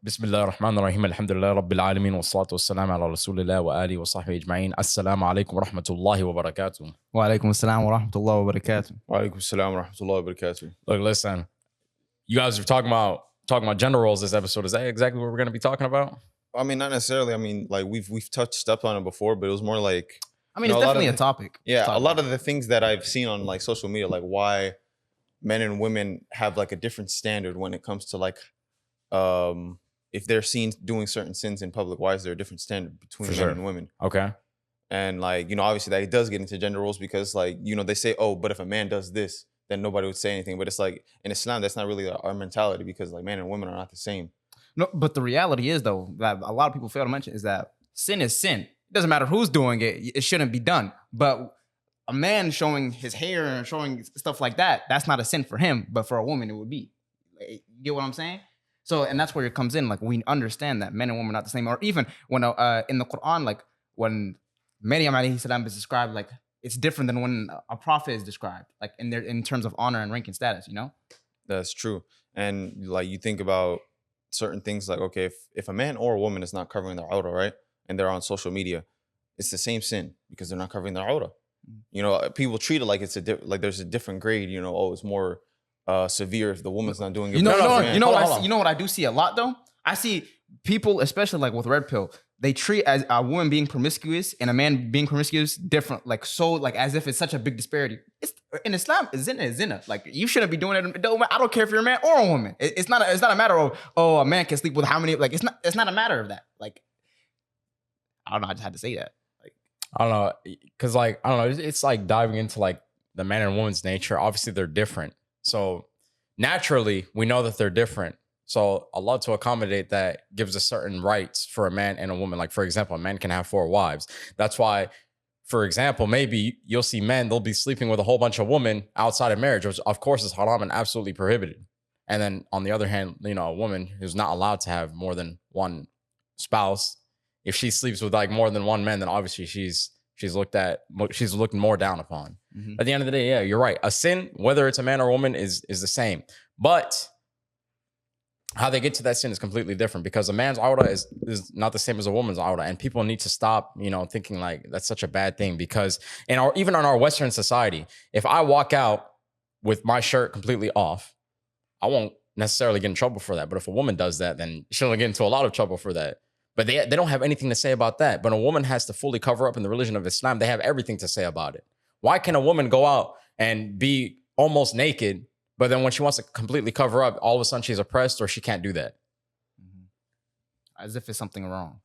بسم الله الرحمن الرحيم الحمد لله رب العالمين والصلاة والسلام على رسول الله وآله وصحبه أجمعين. السلام عليكم ورحمة الله وبركاته. وعليكم السلام ورحمة الله وبركاته. وعليكم السلام ورحمة الله وبركاته. Look, listen, you guys are talking about gender roles this episode. Is that exactly what we're going to be talking about? I mean, not necessarily. I mean, like we've touched up on it before, but it was more like, I mean, it's definitely a topic. Yeah, a lot of the things that I've seen on like social media, like why men and women have like a different standard when it comes to like, if they're seen doing certain sins in public, why is there a different standard between men and women? Okay. And like, obviously that it does get into gender roles because like, they say, oh, but if a man does this, then nobody would say anything. But it's like in Islam, that's not really our mentality because like men and women are not the same. No, but the reality is though, that a lot of people fail to mention is that sin is sin. It doesn't matter who's doing it. It shouldn't be done. But a man showing his hair and showing stuff like that, that's not a sin for him. But for a woman, it would be. You get what I'm saying? So, and that's where it comes in. Like, we understand that men and women are not the same. Or even when in the Quran, like when Maryam alayhi salam is described, like it's different than when a prophet is described, like in terms of honor and rank and status, That's true. And like you think about certain things like, okay, if a man or a woman is not covering their awrah, right? And they're on social media, it's the same sin because they're not covering their awrah. People treat it like it's like there's a different grade, oh, it's more severe if the woman's not doing it. You know what I do see a lot though? I see people, especially like with red pill, they treat as a woman being promiscuous and a man being promiscuous different, like so, like as if it's such a big disparity. It's in Islam, zina is zina. Like you shouldn't be doing it. I don't care if you're a man or a woman. It's not a matter of a man can sleep with how many. Like it's not a matter of that. Like I don't know. I just had to say that. Like I don't know, because like I don't know. It's like diving into like the man and woman's nature. Obviously, they're different. So naturally, we know that they're different. So Allah to accommodate that gives us certain rights for a man and a woman. Like, for example, a man can have 4 wives. That's why, for example, maybe you'll see men, they'll be sleeping with a whole bunch of women outside of marriage, which of course is haram and absolutely prohibited. And then on the other hand, a woman who's not allowed to have more than one spouse, if she sleeps with like more than one man, then obviously she's looked more down upon. Mm-hmm. At the end of the day, yeah, you're right. A sin, whether it's a man or a woman, is the same. But how they get to that sin is completely different because a man's awrah is not the same as a woman's awrah. And people need to stop, thinking like that's such a bad thing because even in our Western society, if I walk out with my shirt completely off, I won't necessarily get in trouble for that. But if a woman does that, then she'll get into a lot of trouble for that. But they don't have anything to say about that. But a woman has to fully cover up in the religion of Islam. They have everything to say about it. Why can a woman go out and be almost naked, but then when she wants to completely cover up, all of a sudden she's oppressed or she can't do that? As if it's something wrong.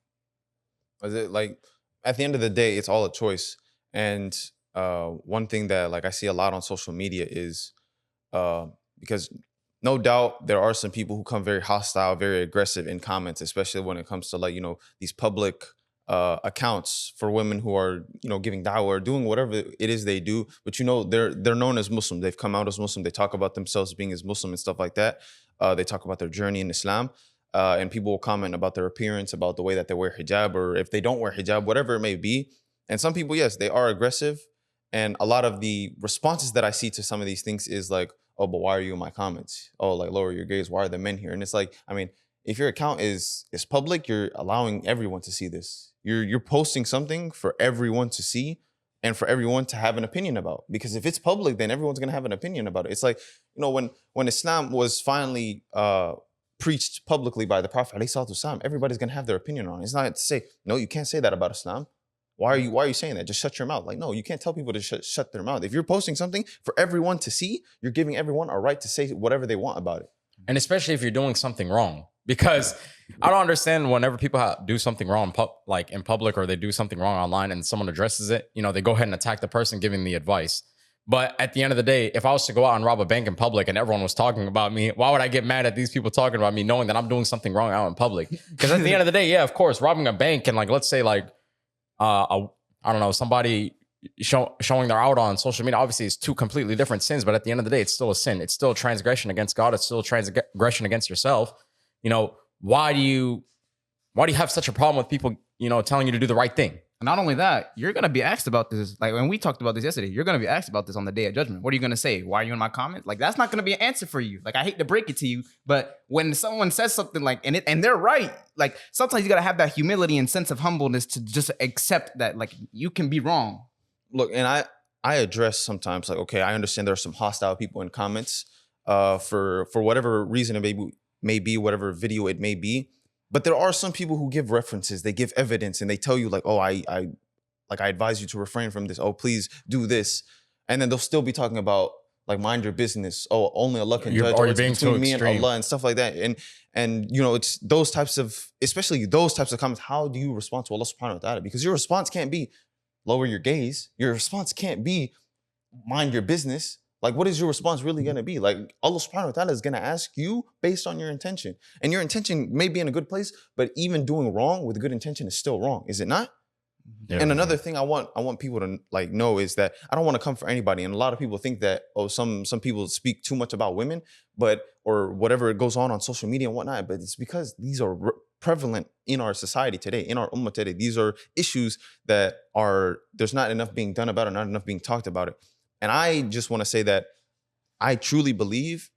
Is it like at the end of the day, it's all a choice. And one thing that like I see a lot on social media is because no doubt there are some people who come very hostile, very aggressive in comments, especially when it comes to like, these public accounts for women who are, giving da'wah or doing whatever it is they do. But, they're known as Muslim. They've come out as Muslim. They talk about themselves being as Muslim and stuff like that. They talk about their journey in Islam. And people will comment about their appearance, about the way that they wear hijab, or if they don't wear hijab, whatever it may be. And some people, yes, they are aggressive. And a lot of the responses that I see to some of these things is like, oh, but why are you in my comments? Oh, like lower your gaze. Why are the men here? And it's like, I mean, if your account is public, you're allowing everyone to see this. You're posting something for everyone to see and for everyone to have an opinion about. Because if it's public, then everyone's gonna have an opinion about it. It's like, when Islam was finally preached publicly by the Prophet ﷺ, everybody's gonna have their opinion on it. It's not to say, no, you can't say that about Islam. Why are you saying that? Just shut your mouth. Like, no, you can't tell people to shut their mouth. If you're posting something for everyone to see, you're giving everyone a right to say whatever they want about it. And especially if you're doing something wrong. Because I don't understand whenever people do something wrong like in public or they do something wrong online and someone addresses it, they go ahead and attack the person giving the advice. But at the end of the day, if I was to go out and rob a bank in public and everyone was talking about me, why would I get mad at these people talking about me knowing that I'm doing something wrong out in public? Because at the end of the day, yeah, of course, robbing a bank and like, let's say like, I don't know, somebody showing their out on social media, obviously it's 2 completely different sins, but at the end of the day, it's still a sin. It's still a transgression against God. It's still a transgression against yourself. Why do you have such a problem with people, telling you to do the right thing? Not only that, you're gonna be asked about this. Like when we talked about this yesterday, you're gonna be asked about this on the day of judgment. What are you gonna say? Why are you in my comment? Like that's not gonna be an answer for you. Like I hate to break it to you, but when someone says something like and they're right, like sometimes you gotta have that humility and sense of humbleness to just accept that like you can be wrong. Look, and I address sometimes like, okay, I understand there are some hostile people in comments for whatever reason it may be, whatever video it may be. But there are some people who give references, they give evidence, and they tell you like, oh, I advise you to refrain from this. Oh, please do this. And then they'll still be talking about like mind your business. Oh, only Allah can judge. Or it's between me and Allah and stuff like that. And you know, it's those types of, especially those types of comments. How do you respond to Allah subhanahu wa ta'ala? Because your response can't be lower your gaze. Your response can't be mind your business. Like, what is your response really going to be? Like, Allah subhanahu wa ta'ala is going to ask you based on your intention. And your intention may be in a good place, but even doing wrong with good intention is still wrong. Is it not? Yeah, and another thing I want people to like know is that I don't want to come for anybody. And a lot of people think that, oh, some people speak too much about women, or whatever goes on social media and whatnot. But it's because these are prevalent in our society today, in our ummah today. These are issues that there's not enough being done about it, not enough being talked about it. And I just want to say that I truly believe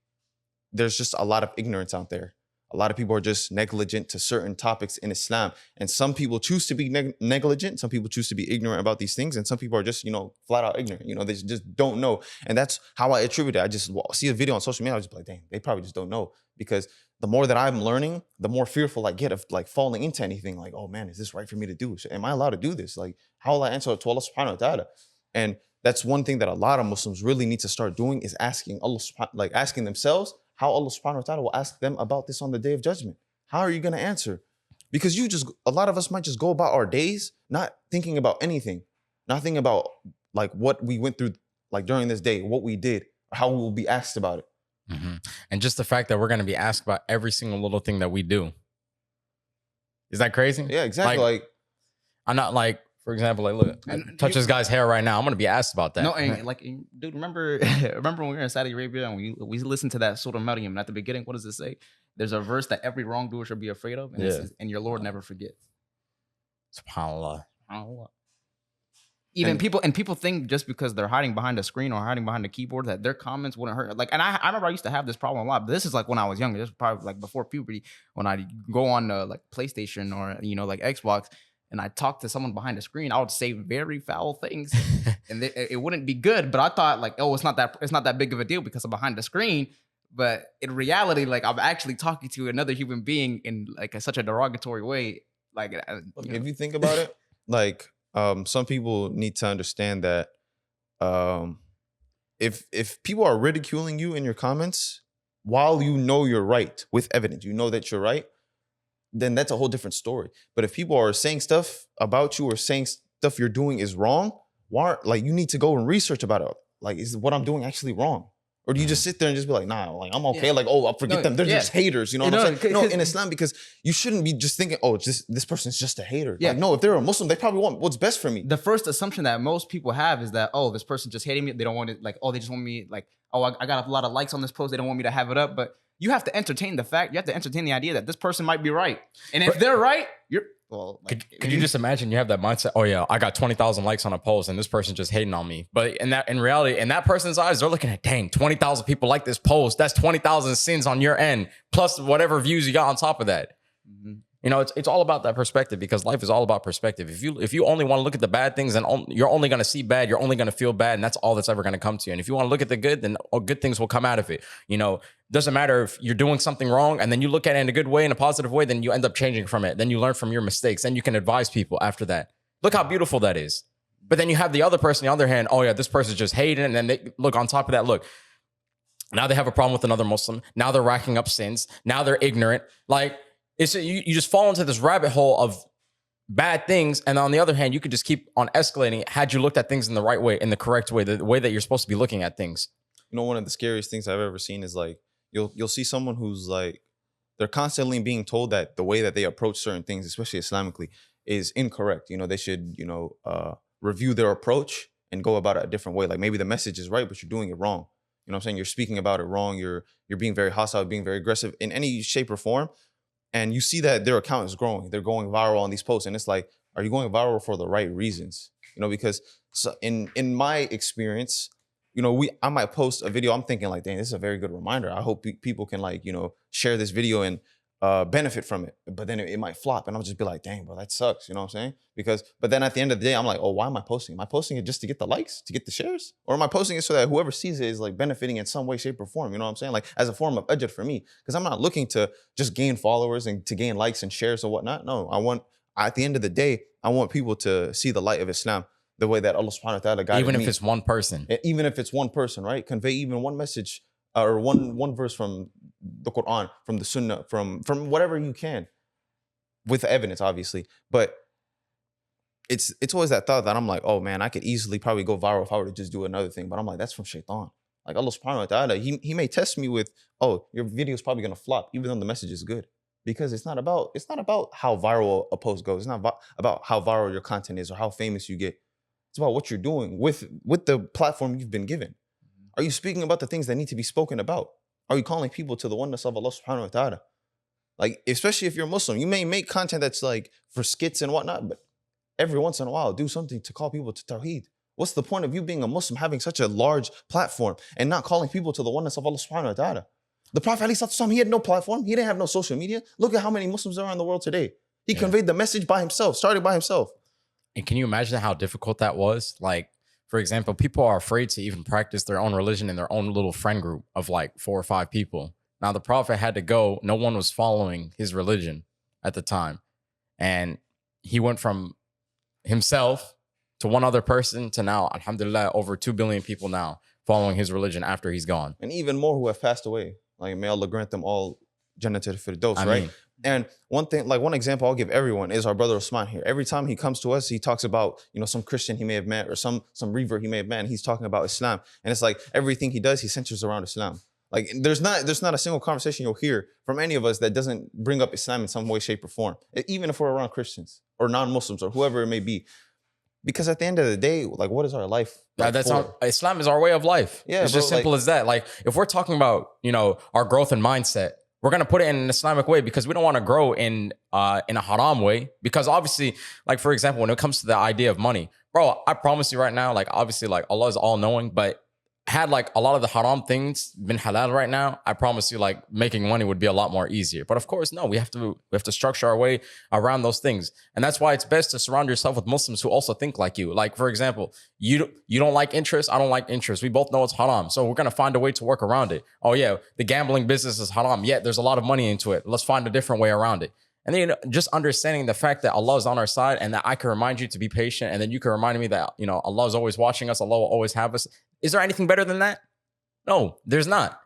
there's just a lot of ignorance out there. A lot of people are just negligent to certain topics in Islam. And some people choose to be negligent. Some people choose to be ignorant about these things. And some people are just, flat out ignorant. They just don't know. And that's how I attribute it. I just see a video on social media. I was just like, dang, they probably just don't know. Because the more that I'm learning, the more fearful I get of like falling into anything. Like, oh man, is this right for me to do? Am I allowed to do this? Like, how will I answer to Allah subhanahu wa ta'ala? And that's one thing that a lot of Muslims really need to start doing is asking Allah, asking themselves how Allah subhanahu wa ta'ala will ask them about this on the day of judgment. How are you going to answer? Because a lot of us might just go about our days not thinking about anything, not thinking about like what we went through like during this day, what we did, how we will be asked about it. Mm-hmm. And just the fact that we're going to be asked about every single little thing that we do. Is that crazy? Yeah, exactly. Like I'm not like, for example, like, look, touch this guy's hair right now. I'm gonna be asked about that. No, and like, dude, remember when we were in Saudi Arabia and we listened to that Surah Maryam, and at the beginning, what does it say? There's a verse that every wrongdoer should be afraid of, and it says, and your Lord never forgets. SubhanAllah. Even people think just because they're hiding behind a screen or hiding behind a keyboard that their comments wouldn't hurt. Like, and I remember I used to have this problem a lot, but this is like when I was younger. This was probably like before puberty, when I go on like PlayStation or like Xbox. And I talked to someone behind the screen, I would say very foul things, and it wouldn't be good. But I thought like, oh, it's not that big of a deal because I'm behind the screen. But in reality, like I'm actually talking to another human being in like such a derogatory way. Like, if you think about it, like some people need to understand that if people are ridiculing you in your comments while you're right with evidence, that you're right, then that's a whole different story. But if people are saying stuff about you or saying stuff you're doing is wrong, you need to go and research about it. Like, is what I'm doing actually wrong? Or do you just sit there and just be like, nah, like I'm okay. Yeah. Like, oh, I'll forget them. They're just haters. You know what I'm saying? No, in Islam, because you shouldn't be just thinking, oh, this person's just a hater. Yeah. Like, no, if they're a Muslim, they probably want what's best for me. The first assumption that most people have is that, oh, this person just hating me. They don't want it. Like, oh, they just want me. Like, oh, I got a lot of likes on this post. They don't want me to have it up. But you have to entertain the fact. You have to entertain the idea that this person might be right. And if they're right, you're well. Like, could you just imagine you have that mindset? Oh yeah, I got 20,000 likes on a post, and this person just hating on me. But in reality, in that person's eyes, they're looking at, dang, 20,000 people like this post. That's 20,000 sins on your end, plus whatever views you got on top of that. Mm-hmm. It's all about that perspective, because life is all about perspective. If you only want to look at the bad things, then you're only going to see bad. You're only going to feel bad, and that's all that's ever going to come to you. And if you want to look at the good, then good things will come out of it. Doesn't matter if you're doing something wrong and then you look at it in a good way, in a positive way, then you end up changing from it. Then you learn from your mistakes. Then you can advise people after that. Look how beautiful that is. But then you have the other person, on the other hand, oh yeah, this person's just hating. And then they look on top of that, look, now they have a problem with another Muslim. Now they're racking up sins. Now they're ignorant. Like, you just fall into this rabbit hole of bad things. And on the other hand, you could just keep on escalating had you looked at things in the right way, in the correct way, the way that you're supposed to be looking at things. One of the scariest things I've ever seen is like, you'll see someone who's like, they're constantly being told that the way that they approach certain things, especially Islamically, is incorrect. They should, review their approach and go about it a different way. Like, maybe the message is right, but you're doing it wrong. You know what I'm saying? You're speaking about it wrong. You're being very hostile, being very aggressive in any shape or form. And you see that their account is growing. They're going viral on these posts. And it's like, are you going viral for the right reasons? You know, because in my experience, you know, I might post a video. I'm thinking like, dang, this is a very good reminder. I hope people can like, you know, share this video and benefit from it. But then it might flop, and I'll just be like, dang, bro, that sucks. You know what I'm saying? But then at the end of the day, I'm like, oh, why am I posting? Am I posting it just to get the likes, to get the shares, or am I posting it so that whoever sees it is like benefiting in some way, shape, or form? You know what I'm saying? Like as a form of ajr for me, because I'm not looking to just gain followers and to gain likes and shares or whatnot. No, at the end of the day, I want people to see the light of Islam the way that Allah subhanahu wa ta'ala guided Even if me. it's one person. Even if it's one person, right? Convey even one message or one verse from the Quran, from the Sunnah, from whatever you can, with evidence, obviously. But it's always that thought that I'm like, oh man, I could easily probably go viral if I were to just do another thing. But I'm like, that's from Shaitan. Like Allah subhanahu wa ta'ala, he may test me with, oh, your video is probably gonna flop, even though the message is good. Because it's not about how viral a post goes. It's not about how viral your content is or how famous you get. It's about what you're doing with the platform you've been given. Are you speaking about the things that need to be spoken about? Are you calling people to the oneness of Allah subhanahu wa ta'ala? Like, especially if you're Muslim, you may make content that's like for skits and whatnot, but every once in a while, do something to call people to Tawheed. What's the point of you being a Muslim, having such a large platform and not calling people to the oneness of Allah subhanahu wa ta'ala? The Prophet ﷺ, he had no platform. He didn't have no social media. Look at how many Muslims there are in the world today. He conveyed the message by himself, started by himself. And can you imagine how difficult that was? Like, for example, people are afraid to even practice their own religion in their own little friend group of like 4 or 5 people. Now, the Prophet had to go. No one was following his religion at the time. And he went from himself to one other person to now, alhamdulillah, over 2 billion people now following his religion after he's gone. And even more who have passed away. Like, may Allah grant them all Jannatul Firdaus, right? And one example I'll give everyone is our brother Usman here. Every time he comes to us, he talks about, you know, some Christian he may have met or some revert he may have met, and he's talking about Islam. And it's like everything he does, he centers around Islam. Like there's not a single conversation you'll hear from any of us that doesn't bring up Islam in some way, shape, or form, even if we're around Christians or non-Muslims or whoever it may be. Because at the end of the day, like, what is our life? Like, Islam is our way of life. Yeah, it's just simple as that. Like, if we're talking about, you know, our growth and mindset, we're gonna put it in an Islamic way because we don't want to grow in a haram way. Because obviously, like for example, when it comes to the idea of money, bro, I promise you right now, like obviously, like Allah is all knowing, but had like a lot of the haram things been halal right now, I promise you, like making money would be a lot more easier. But of course, no, we have to structure our way around those things, and that's why it's best to surround yourself with Muslims who also think like you. Like for example, you don't like interest, I don't like interest. We both know it's haram, so we're gonna find a way to work around it. Oh yeah, the gambling business is haram. Yeah, there's a lot of money into it. Let's find a different way around it. And then, you know, just understanding the fact that Allah is on our side and that I can remind you to be patient, and then you can remind me that, you know, Allah is always watching us. Allah will always have us. Is there anything better than that? No, there's not.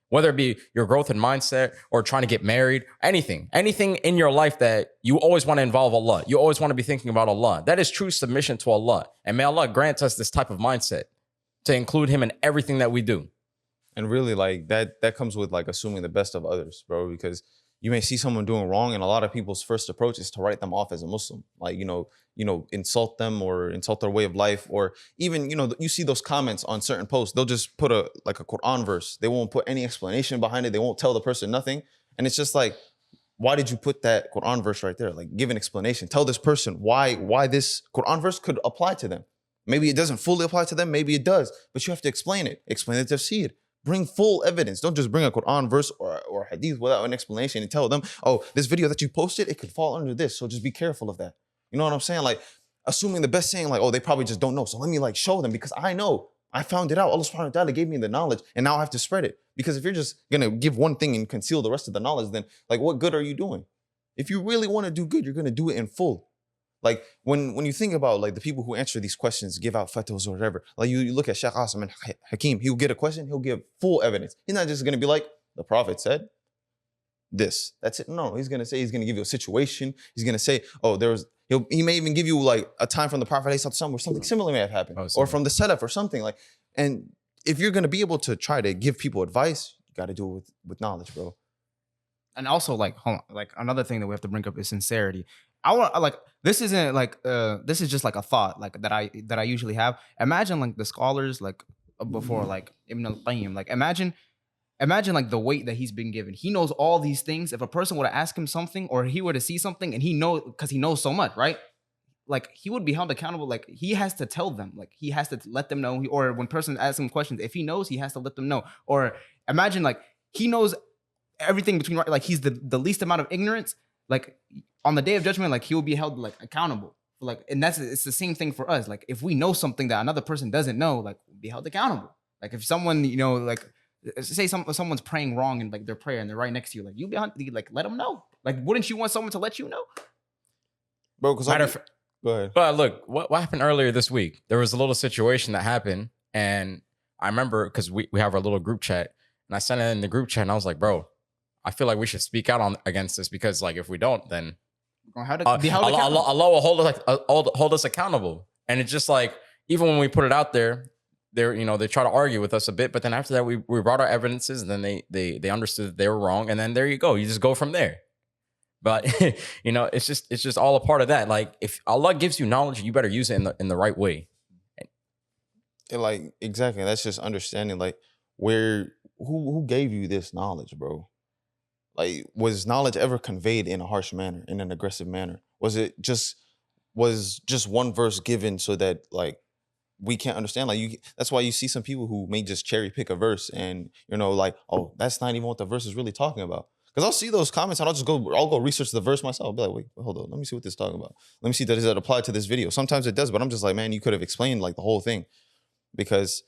Whether it be your growth and mindset or trying to get married, anything in your life that you always want to involve Allah. You always want to be thinking about Allah. That is true submission to Allah. And may Allah grant us this type of mindset to include Him in everything that we do. And really, like that comes with like assuming the best of others, bro, because you may see someone doing wrong, and a lot of people's first approach is to write them off as a Muslim. Like, you know, insult them or insult their way of life, or even, you know, you see those comments on certain posts. They'll just put a Quran verse. They won't put any explanation behind it. They won't tell the person nothing. And it's just like, why did you put that Quran verse right there? Like, give an explanation. Tell this person why this Quran verse could apply to them. Maybe it doesn't fully apply to them. Maybe it does, but you have to explain it. Explain the tafsir. Bring full evidence. Don't just bring a Quran verse or hadith without an explanation and tell them, oh, this video that you posted, it could fall under this. So just be careful of that. You know what I'm saying? Like, assuming the best, saying like, oh, they probably just don't know. So let me like show them, because I know. I found it out. Allah subhanahu wa ta'ala gave me the knowledge, and now I have to spread it. Because if you're just going to give one thing and conceal the rest of the knowledge, then like, what good are you doing? If you really want to do good, you're going to do it in full. Like when you think about like the people who answer these questions, give out fatwas or whatever, like you look at Shaykh Asim and Hakim, he'll get a question, he'll give full evidence. He's not just going to be like, the Prophet said this, that's it. No, he's going to give you a situation. He's going to say, oh, he may even give you like a time from the Prophet where something similar may have happened, or from the Salaf or something like. And if you're going to be able to try to give people advice, you got to do it with knowledge, bro. And also, like, hold on, like another thing that we have to bring up is sincerity. This isn't like this is just like a thought like that I usually have. Imagine like the scholars like before, like Ibn al-Qayyim, like imagine like the weight that he's been given. He knows all these things. If a person were to ask him something, or he were to see something, and he knows, because he knows so much, right? like he would be held accountable. Like he has to tell them, like he has to let them know, or when person asks him questions, if he knows, he has to let them know. Or imagine like he knows everything between, like he's the least amount of ignorance. Like on the day of judgment, like he will be held like accountable. Like, and it's the same thing for us. Like if we know something that another person doesn't know, like we'll be held accountable. Like if someone, like say someone's praying wrong in like their prayer and they're right next to you, like you be like let them know. Like wouldn't you want someone to let you know? Bro, because go ahead. But look, what happened earlier this week? There was a little situation that happened, and I remember because we have our little group chat, and I sent it in the group chat, and I was like, bro, I feel like we should speak out against this, because like if we don't, then Allah will hold us accountable. And it's just like, even when we put it out there, they try to argue with us a bit, but then after that we brought our evidences, and then they understood that they were wrong, and then there you go, you just go from there. But it's just all a part of that. Like if Allah gives you knowledge, you better use it in the right way. And like exactly, that's just understanding like who gave you this knowledge, bro? Like, was knowledge ever conveyed in a harsh manner, in an aggressive manner? Was just one verse given so that like we can't understand? Like that's why you see some people who may just cherry pick a verse and like, oh, that's not even what the verse is really talking about. Because I'll see those comments and I'll go research the verse myself. I'll be like, wait, hold on, let me see what this is talking about. Let me see, does that apply to this video? Sometimes it does, but I'm just like, man, you could have explained like the whole thing. Because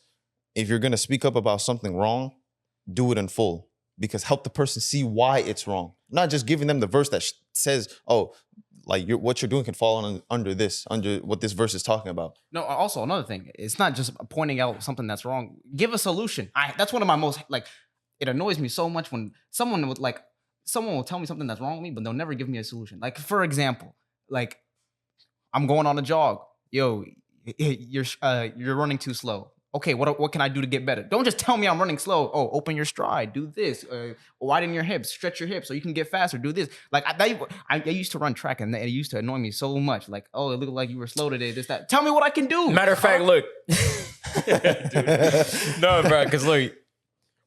if you're gonna speak up about something wrong, do it in full. Because help the person see why it's wrong. Not just giving them the verse that says, oh, like what you're doing can fall under what this verse is talking about. No, also another thing, it's not just pointing out something that's wrong. Give a solution. That's one of my most, like, it annoys me so much when someone will tell me something that's wrong with me, but they'll never give me a solution. Like, for example, like I'm going on a jog. Yo, you're running too slow. Okay, what can I do to get better? Don't just tell me I'm running slow. Oh, open your stride. Do this. Widen your hips. Stretch your hips so you can get faster. Do this. Like I used to run track, and it used to annoy me so much. Like, oh, it looked like you were slow today. This, that. Tell me what I can do. Matter of fact, look. No, bro, because look,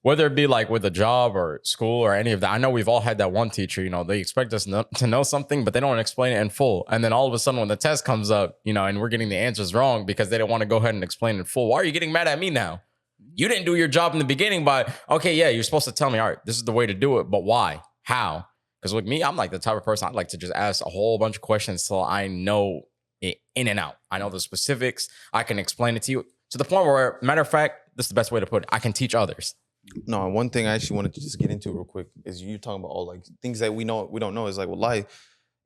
whether it be like with a job or school or any of that, I know we've all had that one teacher, they expect us to know something, but they don't explain it in full. And then all of a sudden when the test comes up, and we're getting the answers wrong because they don't want to go ahead and explain it full. Why are you getting mad at me now? You didn't do your job in the beginning, but okay, yeah, you're supposed to tell me, all right, this is the way to do it, but why? How? Because with me, I'm like the type of person, I'd like to just ask a whole bunch of questions till I know it in and out. I know the specifics. I can explain it to you to the point where, matter of fact, this is the best way to put it, I can teach others. No, one thing I actually wanted to just get into real quick is you talking about all like things that we don't know. Is like, wallahi,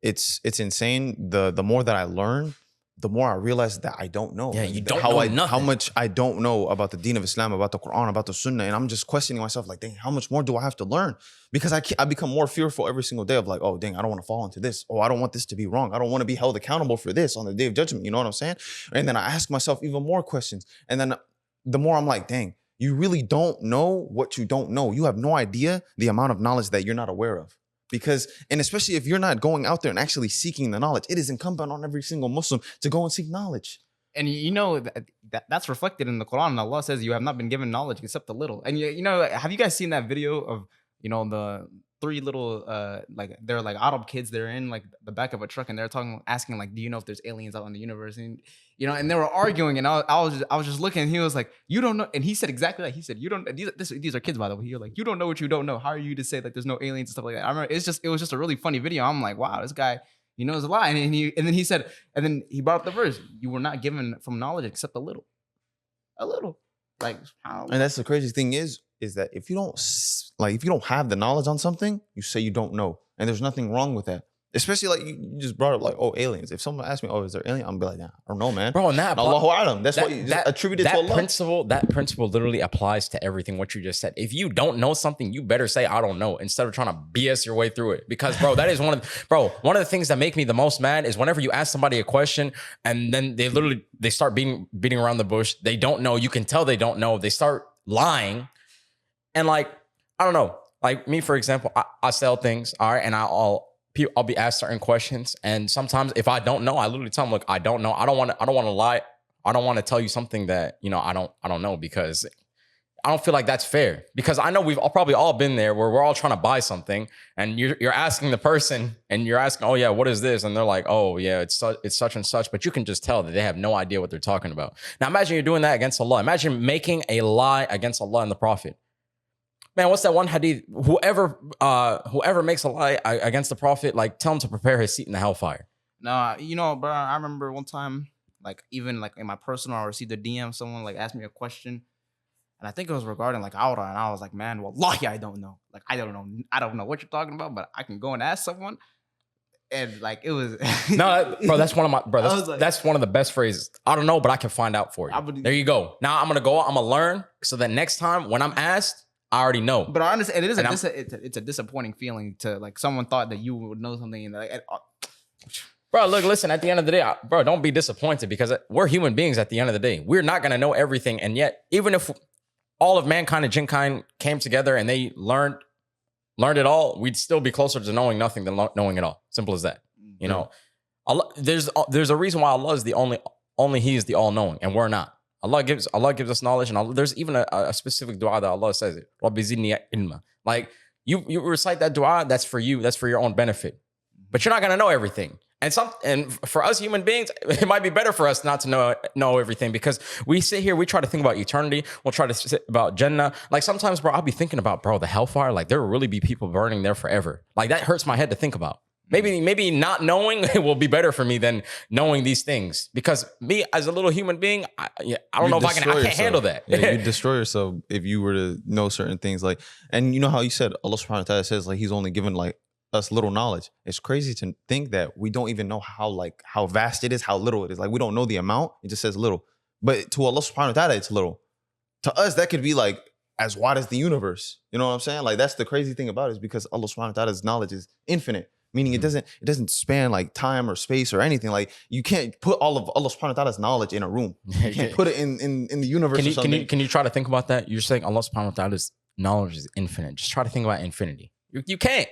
it's insane. The more that I learn, the more I realize that I don't know. Yeah, you don't know nothing. How much I don't know about the deen of Islam, about the Quran, about the Sunnah, and I'm just questioning myself like, dang, how much more do I have to learn? Because I become more fearful every single day of like, oh, dang, I don't want to fall into this. Oh, I don't want this to be wrong. I don't want to be held accountable for this on the day of judgment. You know what I'm saying? And then I ask myself even more questions, and then the more I'm like, dang. You really don't know what you don't know. You have no idea the amount of knowledge that you're not aware of. And especially if you're not going out there and actually seeking the knowledge, it is incumbent on every single Muslim to go and seek knowledge. And that's reflected in the Quran. And Allah says you have not been given knowledge except a little. And have you guys seen that video of, the three little they're like Arab kids, they're in like the back of a truck and they're asking like, do you know if there's aliens out in the universe? And and they were arguing, and I was just looking, and he was like, you don't know, and he said exactly that. He said, you don't, these are kids, by the way. You're like, you don't know what you don't know. How are you to say that there's no aliens and stuff like that? I remember it was just a really funny video. I'm like, wow, this guy knows a lot. And then he said, and then he brought up the verse, you were not given from knowledge except a little. Like how? And that's the crazy thing is that if you don't have the knowledge on something, you say you don't know. And there's nothing wrong with that. Especially like you just brought up like, oh, aliens. If someone asks me, oh, is there alien? I'm gonna be like, nah, I don't know, man. Bro, and that Allahu A'lam. That's why you just attribute it to Allah. That principle literally applies to everything what you just said. If you don't know something, you better say I don't know instead of trying to BS your way through it. Because bro, that is one of the things that make me the most mad is whenever you ask somebody a question and then they start beating around the bush. They don't know. You can tell they don't know. They start lying. And like, I don't know. Like me, for example, I sell things, all right, and I'll be asked certain questions, and sometimes if I don't know, I literally tell them, look, I don't know. I don't want to lie. I don't want to tell you something that I don't know, because I don't feel like that's fair, because I know we've probably all been there where we're all trying to buy something and you're asking the person and you're asking, oh yeah, what is this? And they're like, oh yeah, it's such and such, but you can just tell that they have no idea what they're talking about. Now imagine you're doing that against Allah. Imagine making a lie against Allah and the Prophet. Man, what's that one hadith? Whoever makes a lie against the Prophet, like tell him to prepare his seat in the hellfire. No, you know, bro, I remember one time, like even like in my personal, I received a DM, someone like asked me a question. And I think it was regarding like aura, and I was like, man, wallahi, I don't know. Like, I don't know what you're talking about, but I can go and ask someone. And like, it was no, bro. That's one of my bro. That's, like, that's one of the best phrases. I don't know, but I can find out for you. There you go. Now I'm gonna go. I'm gonna learn so that next time when I'm asked, I already know. But I understand it is it's a disappointing feeling to like someone thought that you would know something and like. Bro, look, listen, at the end of the day, bro, don't be disappointed, because we're human beings at the end of the day. We're not gonna know everything, and yet even if all of mankind and jinkind came together and they learned it all, we'd still be closer to knowing nothing than knowing it all. Simple as that. You know, Allah, there's a reason why Allah is the only He is the all-knowing, and we're not. Allah gives us knowledge, and there's even a specific dua that Allah says it. Rabbi zidni ilma. Like you recite that dua, that's for you, that's for your own benefit. But you're not gonna know everything. And for us human beings, it might be better for us not to know everything, because we sit here, we try to think about eternity. We'll try to sit about Jannah. Like sometimes, bro, I'll be thinking about, bro, the hellfire. Like there will really be people burning there forever. Like that hurts my head to think about. Maybe not knowing will be better for me than knowing these things, because me as a little human being, I don't know if I can't handle that. Yeah, you destroy yourself if you were to know certain things. Like, and you know how you said Allah subhanahu wa ta'ala says like He's only given like us little knowledge. It's crazy to think that we don't even know how vast it is, how little it is. Like we don't know the amount. It just says little. But to Allah subhanahu wa ta'ala, it's little. To us, that could be like as wide as the universe. You know what I'm saying? Like that's the crazy thing about it, is because Allah subhanahu wa ta'ala's knowledge is infinite. Meaning it doesn't span like time or space or anything. Like you can't put all of Allah subhanahu wa ta'ala's knowledge in a room. You can't put it in the universe or something. Can you try to think about that? You're saying Allah subhanahu wa ta'ala's knowledge is infinite. Just try to think about infinity. You can't.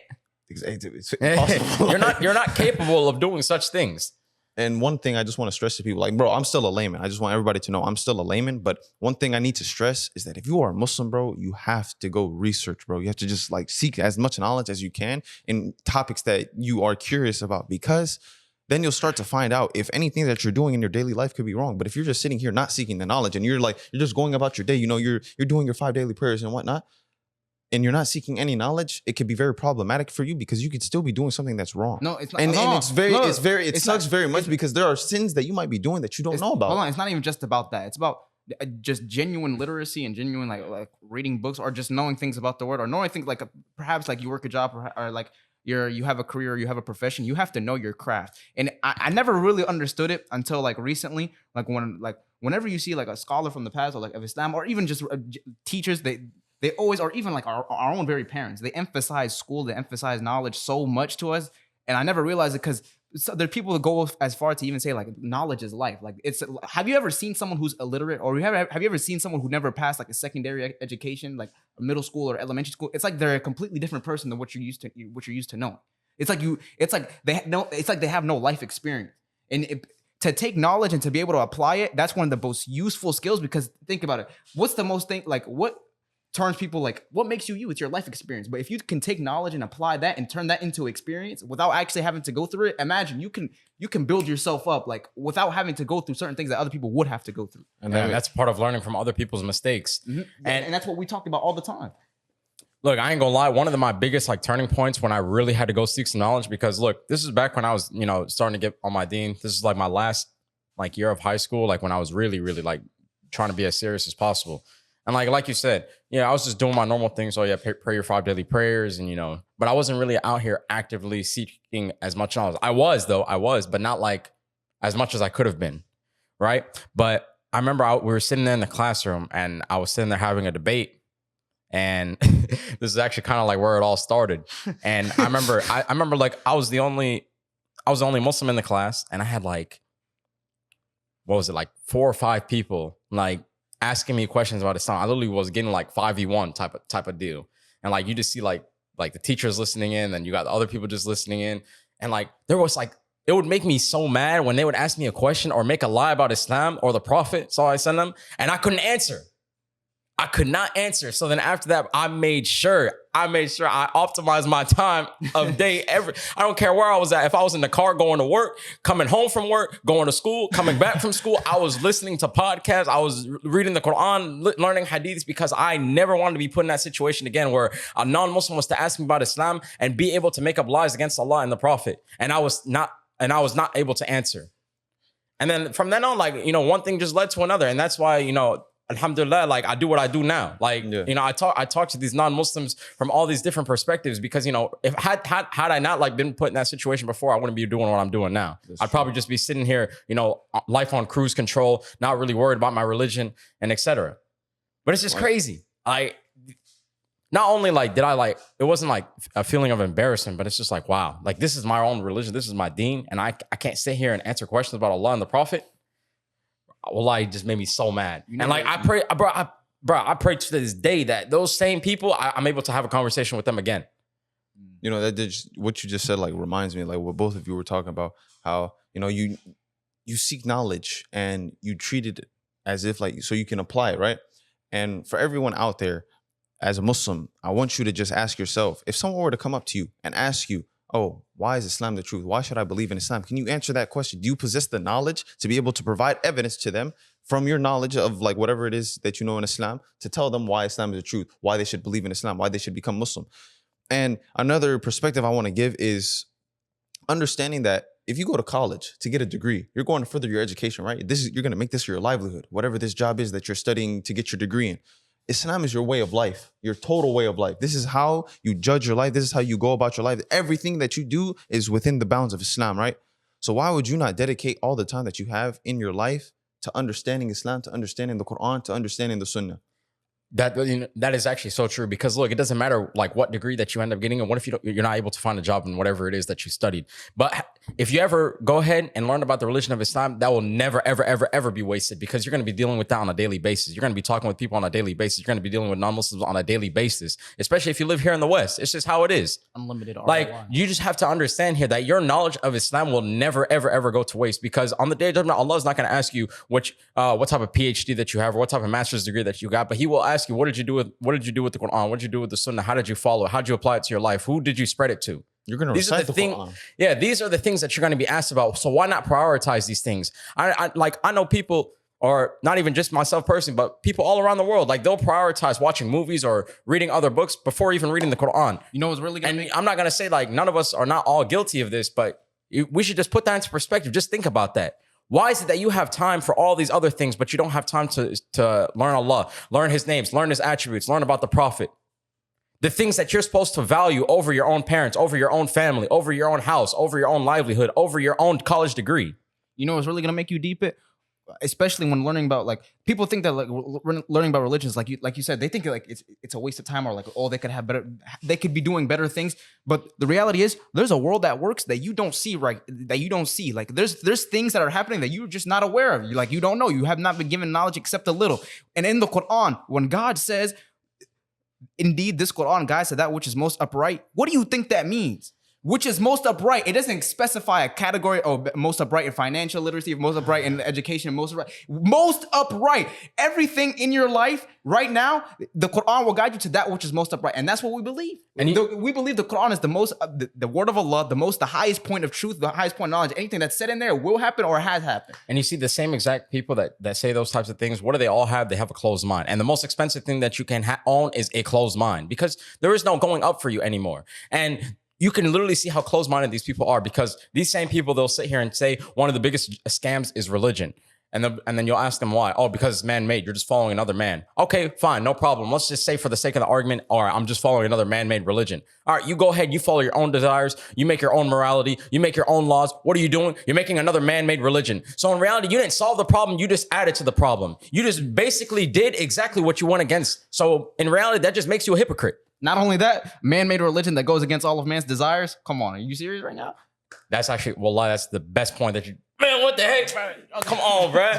It's impossible. You're not capable of doing such things. And one thing I just want to stress to people, like, bro, I'm still a layman. I just want everybody to know I'm still a layman. But one thing I need to stress is that if you are a Muslim, bro, you have to go research, bro. You have to just like seek as much knowledge as you can in topics that you are curious about, because then you'll start to find out if anything that you're doing in your daily life could be wrong. But if you're just sitting here not seeking the knowledge and you're just going about your day, you know, you're doing your 5 daily prayers and whatnot, and you're not seeking any knowledge, it could be very problematic for you, because you could still be doing something that's wrong. No, it's not. And it sucks very much, because there are sins that you might be doing that you don't know about. Hold on, it's not even just about that. It's about just genuine literacy and genuine like reading books, or just knowing things about the word, or knowing things like perhaps like you work a job, or like you have a career, or you have a profession. You have to know your craft. And I never really understood it until like recently, whenever you see like a scholar from the past, or like of Islam, or even just teachers, they always, or even like our own very parents, they emphasize school, they emphasize knowledge so much to us. And I never realized it, because there are people that go as far to even say like knowledge is life. Like have you ever seen someone who's illiterate, or have you ever seen someone who never passed like a secondary education, like a middle school or elementary school? It's like they're a completely different person than what you're used to knowing. It's like they have no life experience. And to take knowledge and to be able to apply it, that's one of the most useful skills, because think about it. What's the most thing, like what turns people, like what makes you? It's your life experience. But if you can take knowledge and apply that and turn that into experience without actually having to go through it, imagine you can build yourself up like without having to go through certain things that other people would have to go through. And that's part of learning from other people's mistakes. Mm-hmm. And that's what we talk about all the time. Look, I ain't gonna lie. One of my biggest like turning points when I really had to go seek some knowledge, because look, this is back when I was, starting to get on my deen. This is like my last like year of high school, like when I was really, really like trying to be as serious as possible. And like you said, I was just doing my normal things. So pray your 5 daily prayers, and but I wasn't really out here actively seeking as much knowledge. I was, but not like as much as I could have been, right? But I remember we were sitting there in the classroom, and I was sitting there having a debate, and this is actually kind of like where it all started. And I remember like I was the only Muslim in the class, and I had like, what was it, like 4 or 5 people like asking me questions about Islam. I literally was getting like 5v1 type of deal. And like you just see like the teachers listening in, and you got the other people just listening in. And like there was like, it would make me so mad when they would ask me a question or make a lie about Islam or the Prophet, sallallahu alaihi wasallam, and I couldn't answer. I could not answer. So then after that, I made sure I optimized my time of day I don't care where I was at. If I was in the car going to work, coming home from work, going to school, coming back from school, I was listening to podcasts. I was reading the Quran, learning hadiths, because I never wanted to be put in that situation again where a non-Muslim was to ask me about Islam and be able to make up lies against Allah and the Prophet. And I was not able to answer. And then from then on, like, one thing just led to another. And that's why, alhamdulillah, like I do what I do now. Like, I talk to these non-Muslims from all these different perspectives because, if had I not like been put in that situation before, I wouldn't be doing what I'm doing now. I'd probably just be sitting here, life on cruise control, not really worried about my religion and etc. But it's just crazy. Not only like did I like, it wasn't like a feeling of embarrassment, but it's just like, wow, like this is my own religion. This is my deen. And I can't sit here and answer questions about Allah and the Prophet. Wallahi, it just made me so mad. And like I pray, I pray to this day that those same people, I'm able to have a conversation with them again. What you just said like reminds me like what both of you were talking about, how you seek knowledge and you treat it as if like so you can apply it, right? And for everyone out there, as a Muslim, I want you to just ask yourself, if someone were to come up to you and ask you, oh, why is Islam the truth? Why should I believe in Islam? Can you answer that question? Do you possess the knowledge to be able to provide evidence to them from your knowledge of like whatever it is that you know in Islam to tell them why Islam is the truth, why they should believe in Islam, why they should become Muslim? And another perspective I want to give is understanding that if you go to college to get a degree, you're going to further your education, right? You're going to make this your livelihood, whatever this job is that you're studying to get your degree in. Islam is your way of life, your total way of life. This is how you judge your life. This is how you go about your life. Everything that you do is within the bounds of Islam, right? So why would you not dedicate all the time that you have in your life to understanding Islam, to understanding the Quran, to understanding the Sunnah? That is actually so true, because look, it doesn't matter like what degree that you end up getting, and what if you're not able to find a job in whatever it is that you studied. But if you ever go ahead and learn about the religion of Islam, that will never, ever, ever, ever be wasted, because you're going to be dealing with that on a daily basis. You're going to be talking with people on a daily basis. You're going to be dealing with non-Muslims on a daily basis, especially if you live here in the West. It's just how it is. Unlimited ROI. Like, you just have to understand here that your knowledge of Islam will never, ever, ever go to waste, because on the day of judgment, Allah is not going to ask you what type of PhD that you have or what type of master's degree that you got, but He will ask you, what did you do with the Quran? What did you do with the Sunnah? How did you follow it? How did you apply it to your life? Who did you spread it to? You're going to recite the Quran. Yeah, these are the things that you're going to be asked about. So why not prioritize these things? I know people, or not even just myself personally, but people all around the world, like they'll prioritize watching movies or reading other books before even reading the Quran. You know what's really going to I'm not going to say like none of us are not all guilty of this, but we should just put that into perspective. Just think about that. Why is it that you have time for all these other things, but you don't have time to learn Allah, learn His names, learn His attributes, learn about the Prophet? The things that you're supposed to value over your own parents, over your own family, over your own house, over your own livelihood, over your own college degree. You know what's really going to make you deep it? Especially when learning about, like, people think that like learning about religions, like you said, they think like it's a waste of time, or like, oh, they could be doing better things. But the reality is there's a world that works that you don't see, right? That you don't see. Like there's things that are happening that you're just not aware of. You don't know. You have not been given knowledge except a little. And in the Quran, when God says, indeed, this Quran guides to that which is most upright, what do you think that means? Which is most upright? It doesn't specify a category. Oh, most upright in financial literacy, most upright in education, most upright. Everything in your life right now, the Quran will guide you to that which is most upright, and that's what we believe. And we believe the Quran is the most, the word of Allah, the highest point of truth, the highest point of knowledge. Anything that's said in there will happen or has happened. And you see the same exact people that say those types of things. What do they all have? They have a closed mind, and the most expensive thing that you can own is a closed mind, because there is no going up for you anymore. And you can literally see how closed-minded these people are, because these same people, they'll sit here and say one of the biggest scams is religion. And then you'll ask them why. Oh, because it's man-made. You're just following another man. Okay, fine, no problem. Let's just say for the sake of the argument, all right, I'm just following another man-made religion. All right, you go ahead, you follow your own desires, you make your own morality, you make your own laws. What are you doing? You're making another man-made religion. So in reality, you didn't solve the problem, you just added to the problem. You just basically did exactly what you went against. So in reality, that just makes you a hypocrite. Not only that, man-made religion that goes against all of man's desires. Come on, are you serious right now? That's actually, wallah, that's the best point that you, man, what the heck, man? Oh, come on, bro.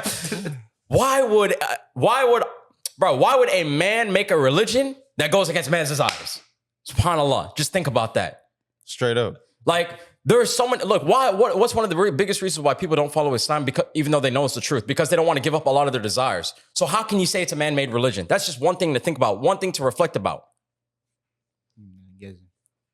Why would a man make a religion that goes against man's desires? SubhanAllah. Just think about that. Straight up. Like, There are so many. Look, what's one of the biggest reasons why people don't follow Islam? Because even though they know it's the truth, because they don't want to give up a lot of their desires. So how can you say it's a man-made religion? That's just one thing to think about, one thing to reflect about.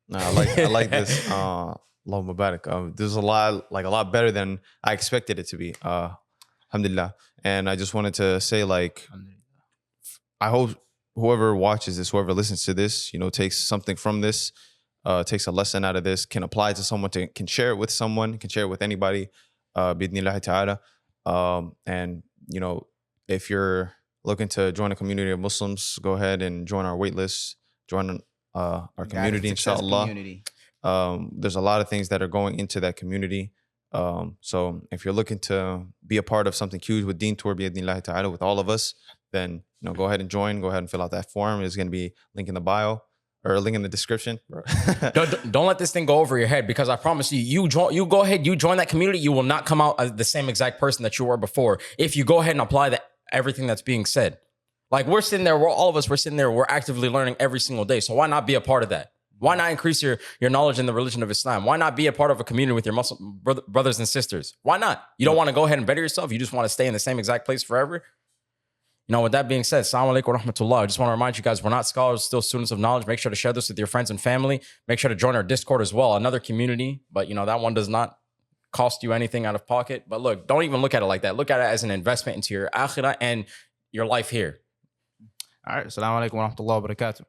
No, I like this. Allahumma barak. There's a lot better than I expected it to be. Alhamdulillah. And I just wanted to say, like, I hope whoever watches this, whoever listens to this, takes something from this, takes a lesson out of this, can apply it to someone, can share it with someone, can share it with anybody. Bidnillahi ta'ala. And if you're looking to join a community of Muslims, go ahead and join our wait list, join our community, inshallah. There's a lot of things that are going into that community. So if you're looking to be a part of something huge with Deentour, bi'idhnillahi ta'ala, with all of us, then go ahead and join. Go ahead and fill out that form. It's going to be link in the bio or a link in the description. don't let this thing go over your head, because I promise you, you go ahead, you join that community, you will not come out as the same exact person that you were before if you go ahead and apply everything that's being said. Like, we're sitting there, we're sitting there, we're actively learning every single day. So why not be a part of that? Why not increase your knowledge in the religion of Islam? Why not be a part of a community with your Muslim brothers and sisters? Why not? You don't want to go ahead and better yourself? You just want to stay in the same exact place forever? With that being said, assalamu alaikum wa rahmatullah. I just want to remind you guys, we're not scholars, still students of knowledge. Make sure to share this with your friends and family. Make sure to join our Discord as well, another community. But, that one does not cost you anything out of pocket. But look, don't even look at it like that. Look at it as an investment into your akhirah and your life here. All right. Assalamu alaikum wa rahmatullah wa barakatuh.